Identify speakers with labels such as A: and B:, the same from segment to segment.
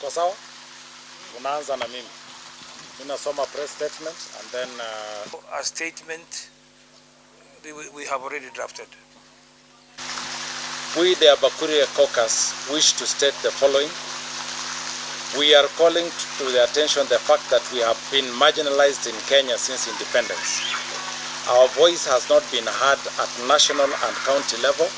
A: Kwa sawa? Unaanza na mimi. Ninasoma press statement and then
B: a statement we have already drafted.
A: We, the Kuria caucus, wish to state the following. We are calling to the attention the fact that we have been marginalized in Kenya since independence. Our voice has not been heard at national and county level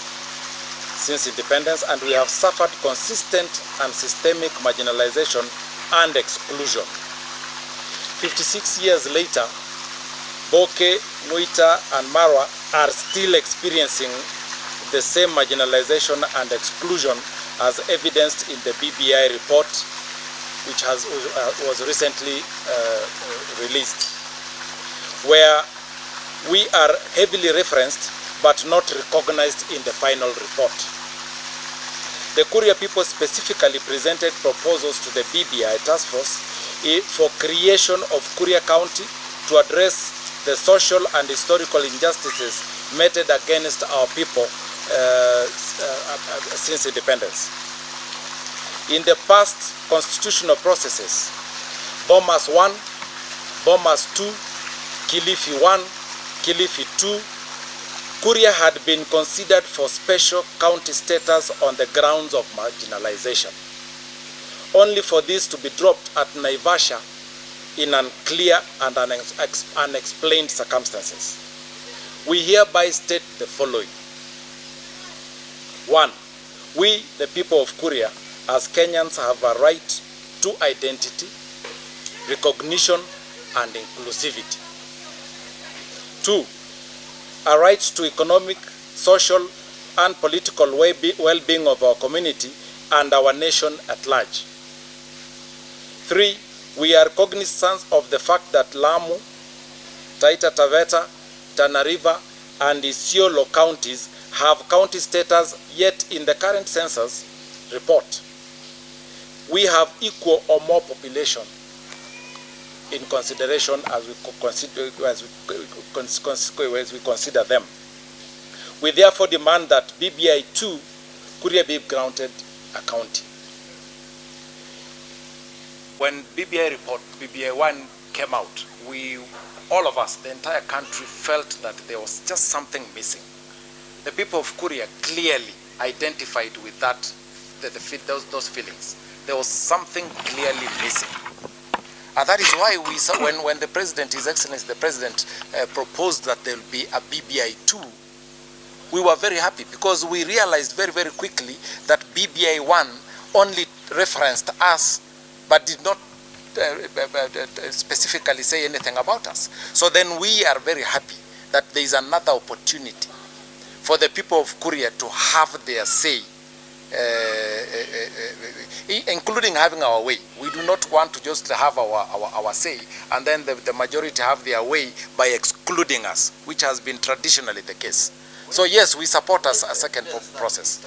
A: since independence, and we have suffered consistent and systemic marginalization and exclusion. 56 years later, Boke, Muita, and Marwa are still experiencing the same marginalization and exclusion as evidenced in the BBI report, which was recently released, where we are heavily referenced but not recognized in the final report. The Kuria people specifically presented proposals to the BBI task force for creation of Kuria County to address the social and historical injustices meted against our people since independence. In the past constitutional processes, Bomas 1, Bomas 2, Kilifi 1, Kilifi 2, Kuria had been considered for special county status on the grounds of marginalization, only for this to be dropped at Naivasha in unclear and unexplained circumstances. We hereby state the following. 1. We, the people of Kuria, as Kenyans, have a right to identity, recognition, and inclusivity. 2. A right to economic, social, and political well-being of our community and our nation at large. 3. We are cognizant of the fact that Lamu, Taita Taveta, Tana River, and Isiolo counties have county status, yet in the current census report, we have equal or more population in consideration as we consider them. We therefore demand that BBI 2 Kuria be granted a county.
B: When BBI 1 came out, all of us, the entire country, felt that there was just something missing. The people of Kuria clearly identified with those feelings. There was something clearly missing. And that is why when the President, His Excellency the President, proposed that there will be a BBI 2, we were very happy because we realized very, very quickly that BBI 1 only referenced us but did not specifically say anything about us. So then we are very happy that there is another opportunity for the people of Kuria to have their say, including having our way. We do not want to just have our say and then the majority have their way by excluding us, which has been traditionally the case. So yes, we support a second process.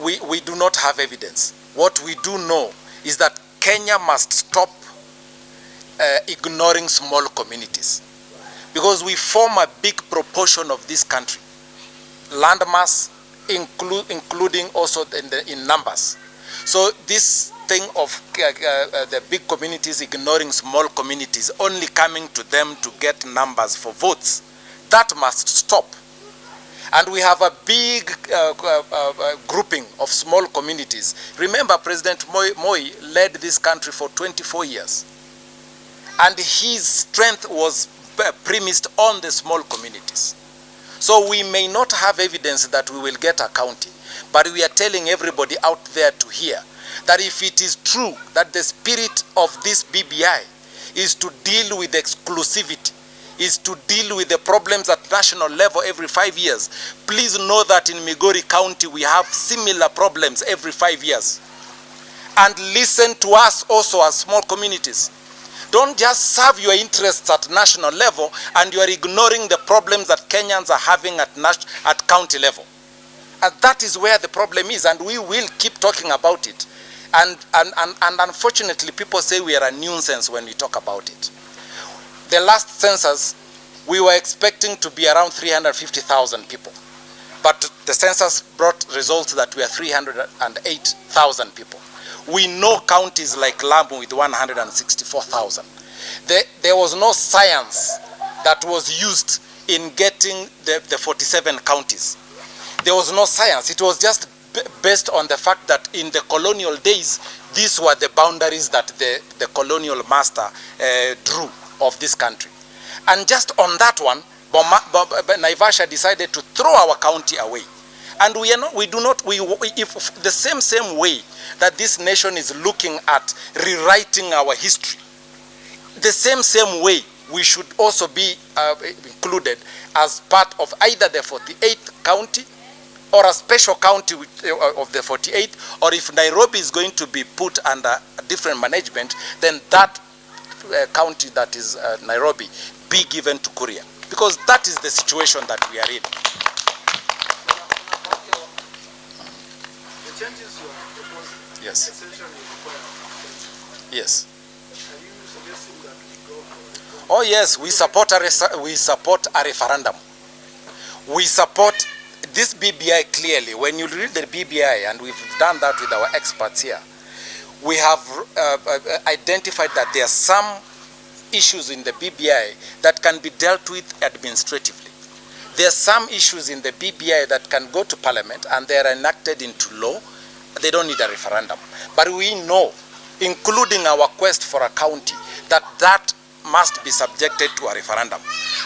B: We do not have evidence. What we do know is that Kenya must stop ignoring small communities, because we form a big proportion of this country, landmass, including also in numbers. So this thing of the big communities ignoring small communities, only coming to them to get numbers for votes, that must stop. And we have a big grouping of small communities. Remember, President Moi led this country for 24 years. And his strength was premised on the small communities. So we may not have evidence that we will get a county, but we are telling everybody out there to hear that if it is true that the spirit of this BBI is to deal with exclusivity, is to deal with the problems at national level every 5 years, please know that in Migori County we have similar problems every 5 years. And listen to us also as small communities. Don't just serve your interests at national level and you are ignoring the problems that Kenyans are having at county level. And that is where the problem is, and we will keep talking about it. And unfortunately, people say we are a nuisance when we talk about it. The last census, we were expecting to be around 350,000 people. but the census brought results that we are 308,000 people. We know counties like Lamu with 164,000. There was no science that was used in getting the 47 counties. There was no science. It was just based on the fact that in the colonial days, these were the boundaries that the colonial master drew of this country. And just on that one, Naivasha decided to throw our county away. And if the same way that this nation is looking at rewriting our history, the same way we should also be included as part of either the 48th county or a special county of the 48th, or if Nairobi is going to be put under a different management, then that county that is Nairobi be given to Kuria. Because that is the situation that we are in.
C: The changes you are proposing,
B: yes,
C: essentially require.
B: Yes.
C: Are you suggesting that we go for?
B: Oh yes, we support a referendum. We support this BBI clearly. When you read the BBI, and we've done that with our experts here, we have identified that there are some issues in the BBI that can be dealt with administratively. There are some issues in the BBI that can go to Parliament and they are enacted into law. They don't need a referendum. But we know, including our quest for a county, that must be subjected to a referendum.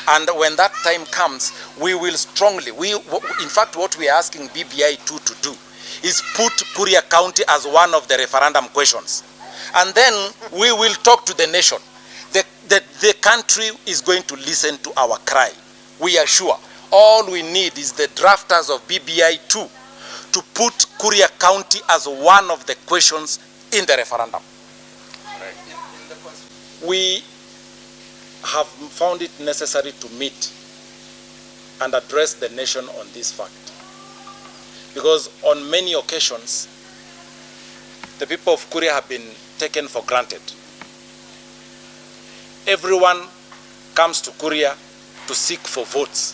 B: And when that time comes, we will strongly, in fact, what we are asking BBI 2 to do is put Kuria County as one of the referendum questions. And then we will talk to the nation. The country is going to listen to our cry. We are sure. All we need is the drafters of BBI 2 to put Kuria County as one of the questions in the referendum.
C: Right.
A: We have found it necessary to meet and address the nation on this fact. Because on many occasions, the people of Kuria have been taken for granted. Everyone comes to Kuria to seek for votes.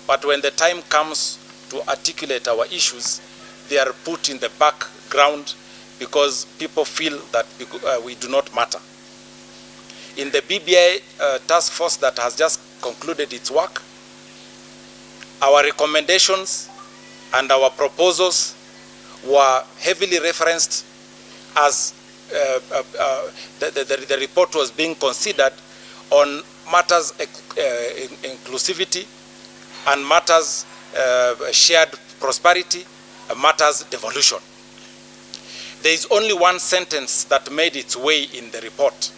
A: But when the time comes to articulate our issues, they are put in the background because people feel that we do not matter. In the BBI task force that has just concluded its work, our recommendations and our proposals were heavily referenced as the report was being considered on matters inclusivity and matters shared prosperity, matters devolution. There is only one sentence that made its way in the report.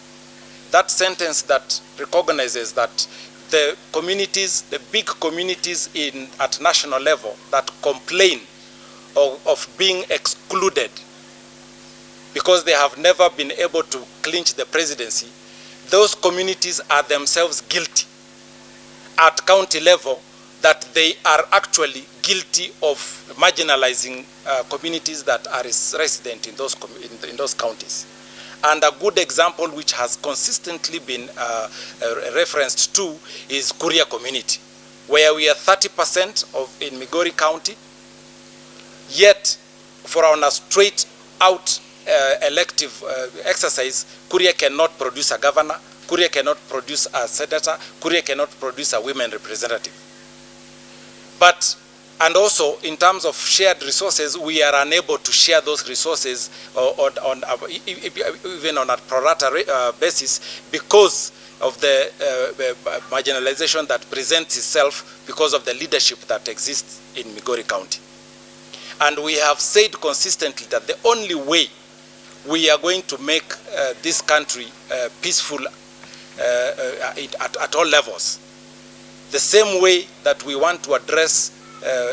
A: That sentence that recognizes that the communities, the big communities at national level that complain of being excluded because they have never been able to clinch the presidency, those communities are themselves guilty at county level that they are actually guilty of marginalizing communities that are resident in those counties. And a good example which has consistently been referenced to is Kuria community, where we are 30% in Migori County, yet for on a straight out elective exercise, Kuria cannot produce a governor, Kuria cannot produce a senator, Kuria cannot produce a women representative. But, and also in terms of shared resources, we are unable to share those resources even on a pro rata basis because of the marginalization that presents itself because of the leadership that exists in Migori County. And we have said consistently that the only way we are going to make this country peaceful at all levels, the same way that we want to address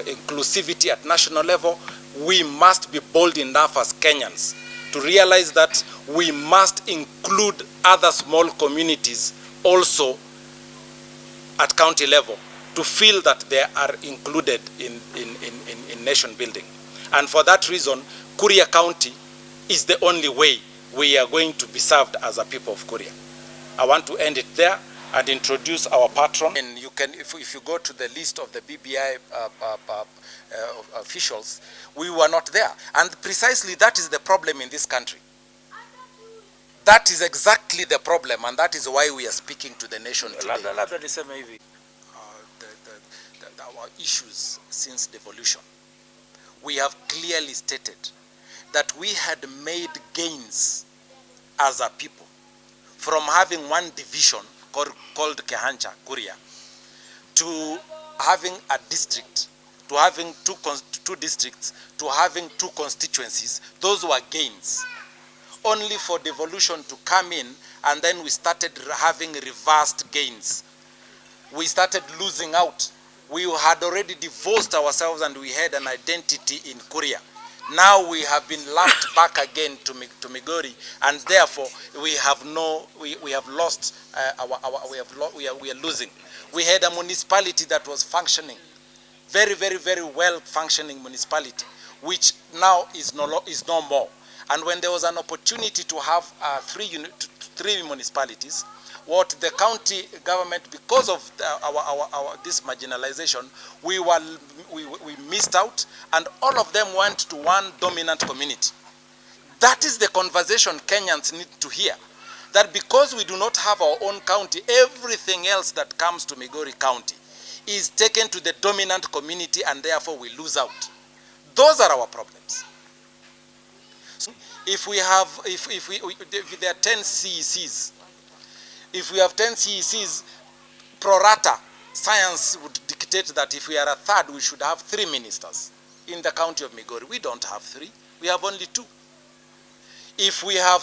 A: inclusivity at national level, we must be bold enough as Kenyans to realize that we must include other small communities also at county level to feel that they are included in nation building. And for that reason, Kuria County is the only way we are going to be served as a people of Kuria. I want to end it there. and introduce our patron.
B: And you can, if you go to the list of the BBI officials, we were not there. And precisely that is the problem in this country. That is exactly the problem, and that is why we are speaking to the nation today. Our issues since devolution. We have clearly stated that we had made gains as a people from having one division called Kehancha, Kuria, to having a district, to having two districts, to having 2 constituencies. Those were gains. Only for devolution to come in, and then we started having reversed gains. We started losing out. We had already divorced ourselves and we had an identity in Kuria. Now we have been lumped back again to Migori, and therefore we have lost we are losing. We had a municipality that was functioning, very well functioning municipality, which now is no more. And when there was an opportunity to have 3 municipalities, what the county government, because of this marginalization, we missed out, and all of them went to one dominant community. That is the conversation Kenyans need to hear. That because we do not have our own county, everything else that comes to Migori County is taken to the dominant community, and therefore we lose out. Those are our problems. So if there are 10 CECs, if we have 10 CECs, pro rata, science would dictate that if we are a third, we should have 3 ministers in the county of Migori. We don't have 3, we have only 2. If we have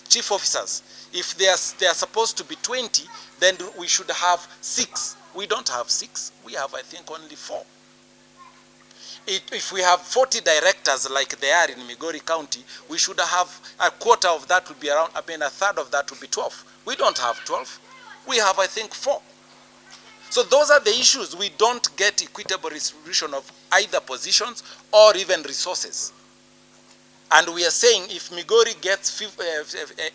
B: chief officers, if they are supposed to be 20, then we should have 6. We don't have 6, we have, I think, only 4. If we have 40 directors like they are in Migori County, we should have a quarter of that would be around, a third of that would be 12. We don't have 12. We have, I think, 4. So those are the issues. We don't get equitable distribution of either positions or even resources. And we are saying if Migori gets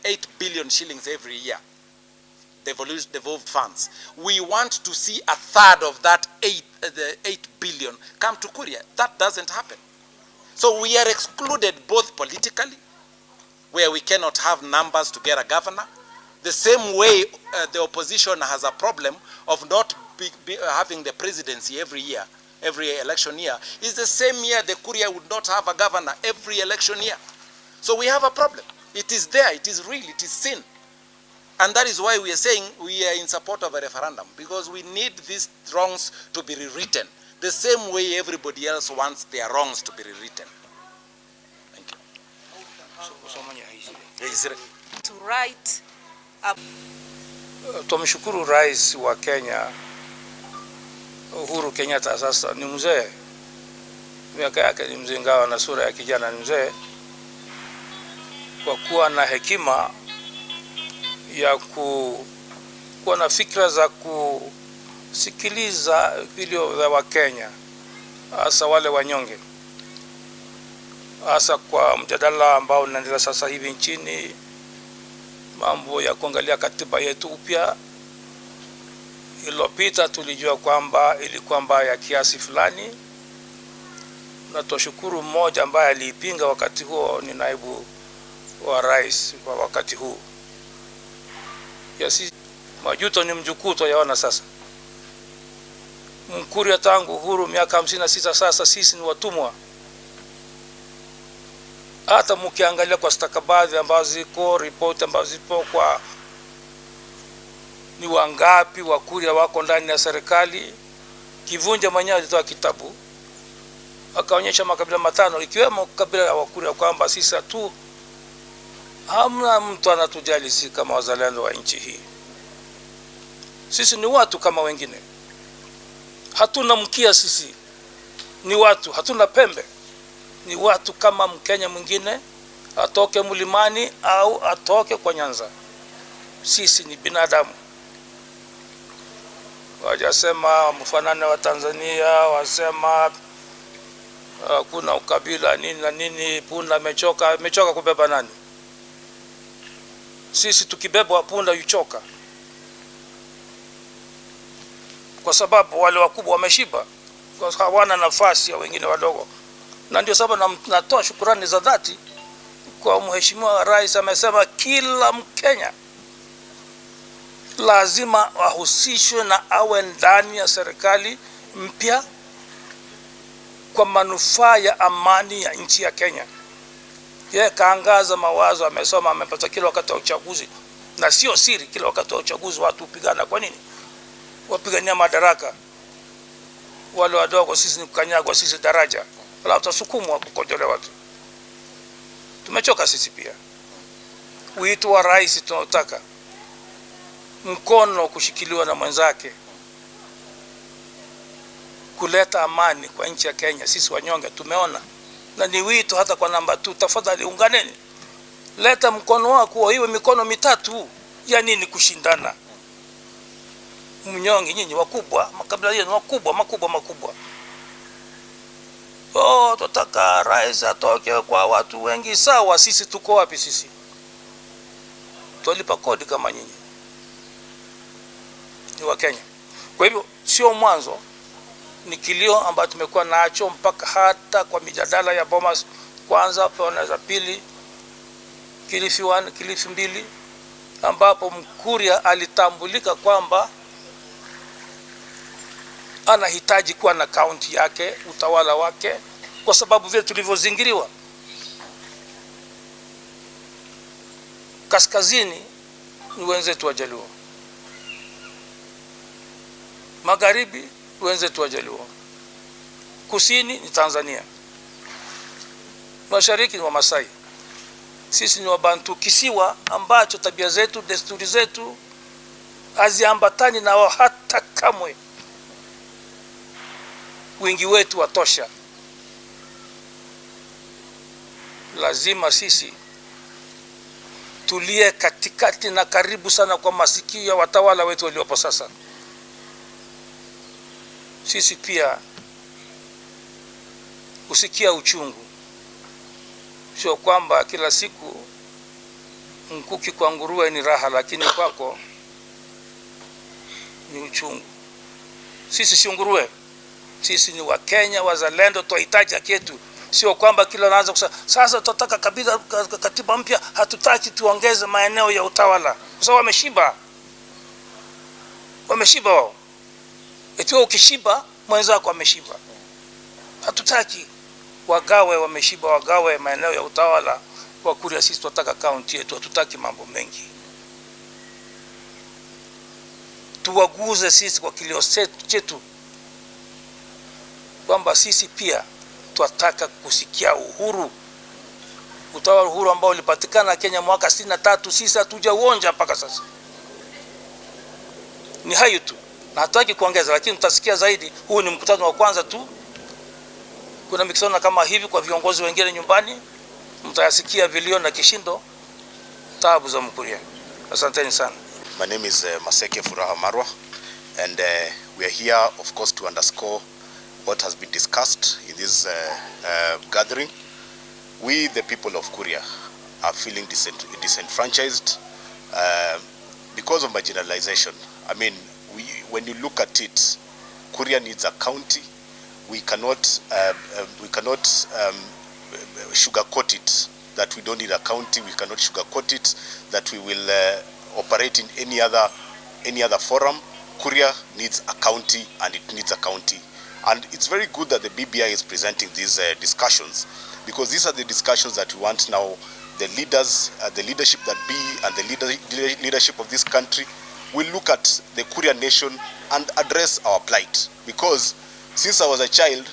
B: 8 billion shillings every year, devolved funds, we want to see a third of that 8 billion come to Kuria. That doesn't happen. So we are excluded both politically, where we cannot have numbers to get a governor. The same way the opposition has a problem of not having the presidency every year, every election year, is the same year the Kuria would not have a governor every election year. So we have a problem. It is there, it is real, it is sin. And that is why we are saying we are in support of a referendum, because we need these wrongs to be rewritten, the same way everybody else wants their wrongs to be rewritten. Thank you.
D: To write up.
E: Tumshukuru Rais wa Kenya Uhuru Kenyatta. Sasa ni mzee, miaka yake ni mzee, ingawa na sura ya kijana ni mzee, kwa kuwa na hekima ya kuwa na fikra za kusikiliza vilio vya Wakenya, hasa wale wanyonge, hasa kwa mjadala ambao unaendelea sasa hivi nchini, mambo ya kuangalia katiba yetu upya. Iliyopita tulijua kwamba ilikuwa mbaya kiasi fulani, na tushukuru mmoja ambaye aliipinga wakati huo ni naibu wa rais kwa wakati huu. Sisi majuto ni mjukuu yaona sasa. Mkuria tangu uhuru miaka 56 sasa, sisi ni watumwa. Hata mkiangalia kwa stakabadhi ambazo ziko, ripoti ambazo zipo, kwa ni wangapi Wakuria wako ndani ya serikali. Kivunja mwenyewe alitoa kitabu akaonyesha makabila 5 ikiwemo kabila la Wakuria kwamba sisi tu hamna mtu anatujali sisi kama wazalendo wa nchi hii. Sisi ni watu kama wengine. Hatuna mkia, sisi ni watu, hatuna pembe. Ni watu kama Mkenya mwingine, atoke mlimani au atoke kwa Nyanza. Sisi ni binadamu. Wajasema mfanane wa Tanzania, wasema kuna ukabila nini na nini, punda mechoka kubeba nani? Sisi tukibeba punda yuchoka. kwa sababu wale wakubwa wameshiba, kwa sababu hawana nafasi ya wengine wadogo. Na ndio sababu natoa shukrani za dhati kwa Mheshimiwa Rais. Amesema kila Mkenya lazima wahusishwe na awe ndani ya serikali mpya kwa manufaa ya amani ya nchi ya Kenya. Yeye kaangaza mawazo, amesoma, amepata kila wakati wa uchaguzi, na sio siri, kila wakati wa uchaguzi watu upigana. Kwa nini? Wapigania madaraka. Wale wadogo sisi ni kukanyagwa, sisi daraja, wala utasukumwa kukojole watu. Tumechoka sisi pia. Wito wa rais tunataka mkono kushikiliwa na mwenzake kuleta amani kwa nchi ya Kenya. Sisi wanyonge tumeona, na ni wito hata kwa namba 2, tafadhali unganeni, leta mkono wako, iwe mikono mitatu. Ya nini kushindana? Mnyonge nyinyi wakubwa, makabila yenu makubwa. Tutaka rais atoke kwa watu wengi. Sawa, sisi tuko wapi? Sisi tulipa kodi kama nyinyi, ni wa Kenya. Kwa hivyo sio mwanzo, ni kilio ambacho tumekuwa nacho mpaka hata kwa mijadala ya Bomas kwanza, Bomas za pili, Kilifi 1, Kilifi 2, ambapo Kuria alitambulika kwamba anahitaji kuwa na kaunti yake, utawala wake, kwa sababu vile tulivyozingiriwa. Kaskazini ni wenzetu Wajaluo, magharibi wenzetu Wajaluo, kusini ni Tanzania, mashariki ni Wamasai. Sisi ni Wabantu, kisiwa ambacho tabia zetu, desturi zetu haziambatani na hata kamwe. Wingi wetu watosha. Lazima sisi tulie katikati na karibu sana kwa masikio ya watawala wetu waliopo sasa. Sisi pia usikia uchungu, sio kwamba kila siku mkuki kwa nguruwe ni raha, lakini kwako ni uchungu. Sisi si nguruwe, sisi ni Wakenya wazalendo, tunahitaji haki yetu. Sio kwamba kila anaanza kusema sasa tutataka katiba mpya, hatutaki tuongeze maeneo ya utawala. Kwa sababu wameshiba wao. Eti ukishiba mwenzako ameshiba. Hatutaki wagawe, wameshiba, wagawe maeneo ya utawala wa Kuria. Sisi tunataka kaunti yetu, hatutaki mambo mengi. Tuwaguze sisi kwa kilio chetu kwamba sisi pia tunataka kusikia uhuru. Utawala uhuru ambao ulipatikana Kenya mwaka 63, sisi hatujauonja mpaka sasa. Ni hayo tu, na hataki kuongeza, lakini tutasikia zaidi. Huu ni mkutano wa kwanza tu. Kuna mikutano kama hivi kwa viongozi wengine nyumbani, mtayasikia vilio na kishindo, taabu za Mkuria. Asanteni sana.
F: My name is Maseke Furaha Marwa, and we are here of course to underscore what has been discussed in this gathering. We, the people of Kuria, are feeling disenfranchised because of marginalization. I mean, when you look at it, Kuria needs a county. We cannot sugarcoat it that we don't need a county. We cannot sugarcoat it that we will operate in any other forum. Kuria needs a county, and it needs a county. And it's very good that the BBI is presenting these discussions, because these are the discussions that we want now. The leaders, the leadership that be, and the leadership of this country will look at the Kuria nation and address our plight. Because since I was a child,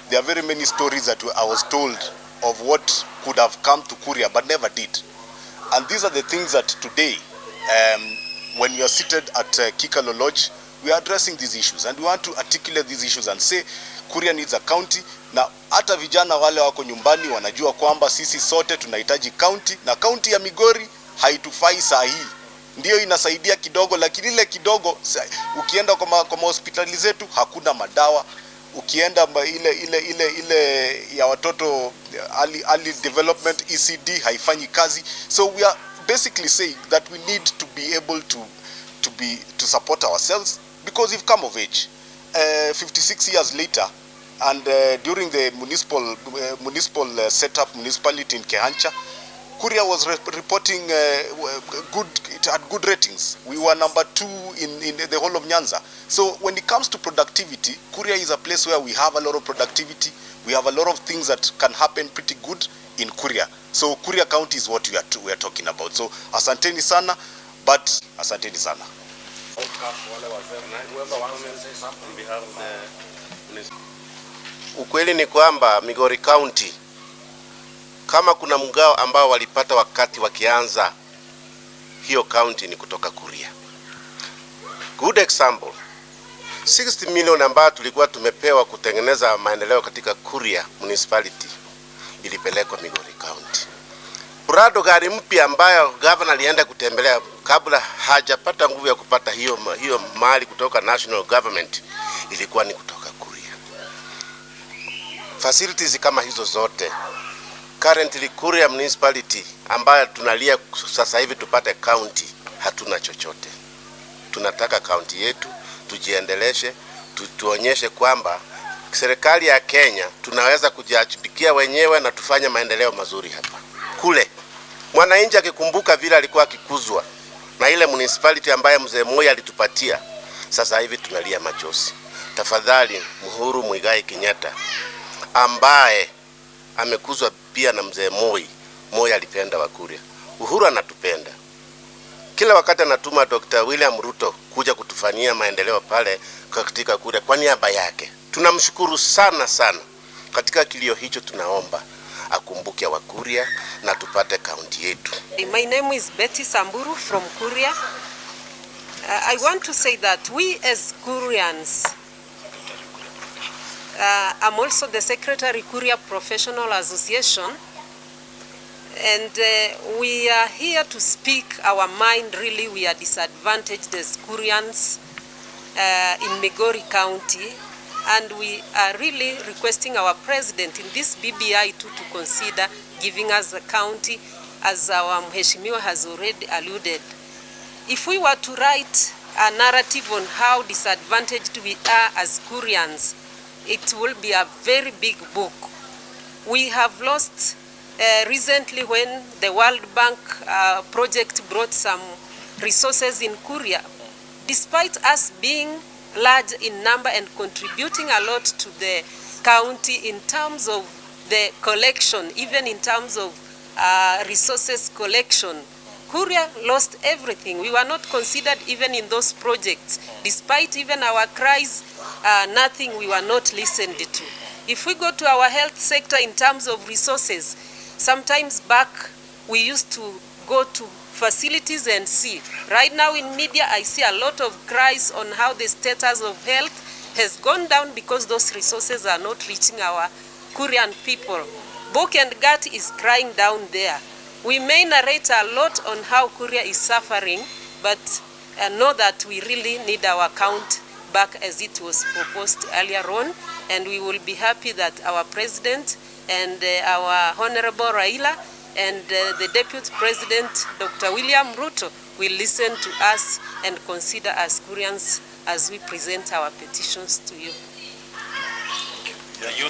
F: there are very many stories that I was told of what could have come to Kuria but never did. And these are the things that today, when you are seated at Kikalo Lodge, we are addressing these issues, and we want to articulate these issues and say Kuria needs a county. Na hata vijana wale wako nyumbani wanajua kwamba sisi sote tunahitaji county, na county ya Migori haitufai saa hii. Ndio inasaidia kidogo, lakini ile kidogo, ukienda kwa hospitali zetu hakuna madawa. Ukienda ile ya watoto early development ECD haifanyi kazi. So we are basically saying that we need to be able to support ourselves, because we've come of age. 56 years later, and during the municipality in Kehancha, Kuria was reporting it had good ratings. We were number 2 in the whole of Nyanza. So when it comes to productivity, Kuria is a place where we have a lot of productivity. We have a lot of things that can happen pretty good in Kuria. So Kuria County is what we are talking about. So asanteni sana, but asanteni sana.
G: Ukweli ni kwamba Migori County, kama kuna mgao ambao walipata wakati wakianza hiyo county ni kutoka Kuria. Good example, 60 million ambayo tulikuwa tumepewa kutengeneza maendeleo katika Kuria municipality ilipelekwa Migori County. Prado gari mpya ambayo governor alienda kutembelea kabla hajapata nguvu ya kupata hiyo mali kutoka national government ilikuwa ni kutoka Kuria. Facilities kama hizo zote currently Kuria municipality ambayo tunalia sasa hivi tupate county hatuna chochote. Tunataka county yetu tujiendeleshe, tuonyeshe kwamba serikali ya Kenya tunaweza kujiachipikia wenyewe na tufanye maendeleo mazuri hapa. Kule mwananchi akikumbuka vile alikuwa akikuzwa na ile municipality ambaye mzee Moi alitupatia, sasa hivi tunalia machozi. Tafadhali Uhuru Muigai Kenyatta ambaye amekuzwa pia na mzee Moi. Moi alipenda Wakuria. Uhuru anatupenda. Kila wakati anatuma Dr. William Ruto kuja kutufanyia maendeleo pale katika Kuria kwa niaba yake. Tunamshukuru sana sana. Katika kilio hicho tunaomba akumbuke Wakuria na tupate county yetu.
D: My name is Betty Samburu from Kuria. I want to say that we as Kurians, I'm also the Secretary Kuria Professional Association, and we are here to speak our mind. Really, we are disadvantaged as Kurians in Migori County, and we are really requesting our president in this BBI to consider giving us a county, as our Mheshimiwa has already alluded. If we were to write a narrative on how disadvantaged we are as Kurians, it will be a very big book. We have lost recently when the World Bank project brought some resources in Kuria. Despite us being large in number and contributing a lot to the county in terms of the collection, even in terms of resources collection, Kuria lost everything. We were not considered even in those projects. Despite even our cries, nothing, we were not listened to. If we go to our health sector in terms of resources, sometimes back we used to go to facilities and see. Right now in media I see a lot of cries on how the status of health has gone down because those resources are not reaching our Kurian people. Book and Gut is crying down there. We may narrate a lot on how Kuria is suffering, but know that we really need our account back as it was proposed earlier on, and we will be happy that our president and our Honorable Raila and the Deputy President Dr. William Ruto will listen to us and consider us Kurians as we present our petitions to you.